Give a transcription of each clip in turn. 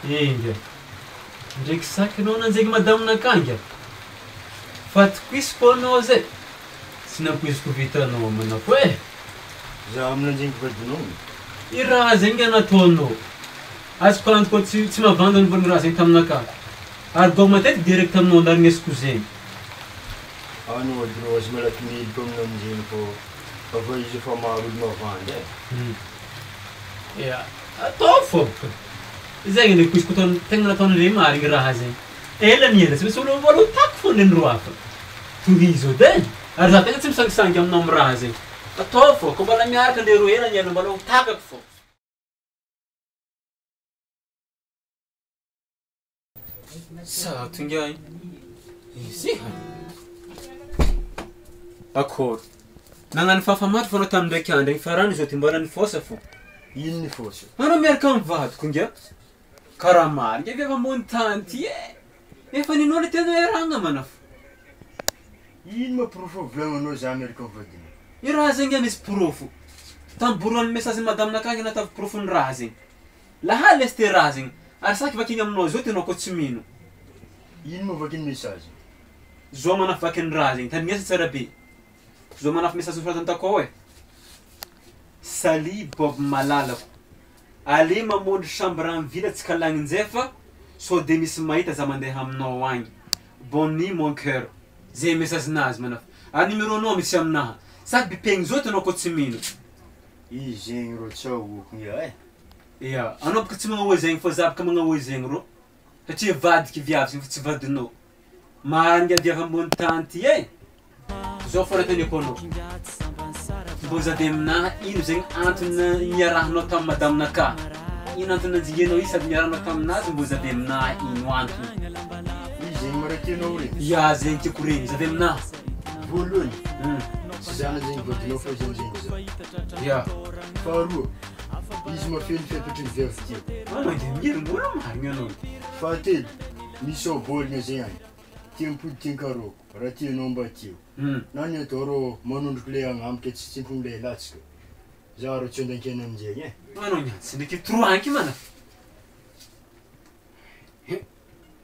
Inga. Ndraiky saky anao nanjegny madaminakanga. Fatokisy po anao zay. Tsy nampoiziko vitanao manako e. Za amin'anjegny vadinao. I raha zegny nataonao. Azoko antoko tsy mahavanda ny voly raha zegny taminaka. Ary gao matetiky direct aminao andarignesiko zegny. Ano vadinao azy malaky miloko amin'amizegny fô fa izy efa maro olo mavanda e. Ja, atao fôka. Zegny ndraiky izy ko tegna nataon'ire marigny raha zegny. Ela niela, tsy misy olo voalotako fô ny roa hafa. Tohizo edy. Ary za tegna tsy misangisangy aminao amin'ny raha zegny. Atao fô, ko mbola miaraka ndray roa ela niela mbola ho takako fô. Sa tonga izy akory. Nagnano fafamaty fô anao tamin'ndraiky andro igny fa rano izao ty mbola nifosa fô. Ino nifosa? Anao miaraka amin'ny vadiko ngia. Karaha marigny efa ambony tany ty e. Efa ninao le tena iarahagna manafo. Ino mahaprofo volagninao za miaraka amin'ny vadinao? I raha zegny misy profo. Tamboroan'ny message madaminakanga natavy profony raha zegny. Laha lesty raha zegny. Ary saky vakiny aminao zao tenao ko tsy mino. Ino moa vakiny message? Zao manafo vakiny raha zegny. Taniesa tsara be. Zao manafo message soratantako ao e. Sali Bob malalako. Ale mamondy chambre en ville tsy kalagnin'izay fa sode misy mahita za mandeha aminao agny. Bonne nuit mon cœur. Zay message nazy manafo. Ary numéro-nao misy aminaha. Saky bipegny zao tenao ko tsy mino. Izy zegny ro tsy ahoko ngia e. Ja, anao baka tsy magnahoa zegny fa za baka magnahoa zegny ro. Satria vadiky viavy zegny fa tsy vadinao. Marigny viavy ambony tany ty e. Zao farataniko anao. Mbô zady aminaha ino zegny antony niarahanao tamin'ny madaminaka. Ino antony nanjingenao izy sady niarahanao taminazy mbô zady aminaha ino antony. Izy zegny maraky anao regny. Ja, zegny tiako regny zady aminaha. Voalohany. Tsy zana zegny vadinao fa zegny za. Ja. Faharoa. Izy mafeny fepatry ny viavy ty. Anao dia mirimbola marigny anao. Fahatelo. Misy baolina zegny agny. Tiampody tiankaroko. Raha tianao mba tio. Nany atao rô manondroko le agnamika tsy tsimpo le latsika. Za rô tsy andankena amin'izegny e. Anao nyatsy ndraiky troanky manafo.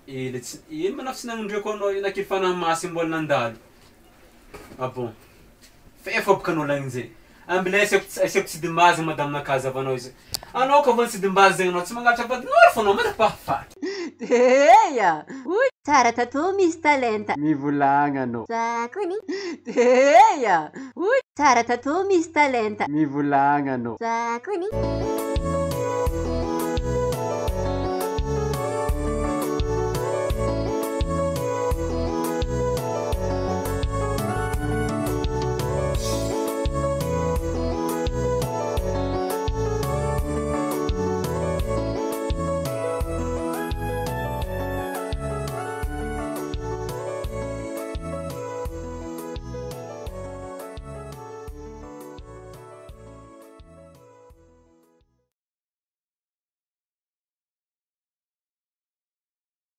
Ino manafo tsy nanondriako anao naky fanahy masy mbola nandalo. Ah bon. Fefa baka anao lagn'izay. Ambila asiako tsy dimbazy madaminaka zavanao izy. Anao ka voany tsy dimbazy zegny anao tsy magnaritra vadinao fô anao matapahafaty. Teia! Uy, tsara tato misy talenta. Mivolagna anao. Zakony. Teia! Uy, tsara tato misy talenta. Mivolagna anao. Zakony.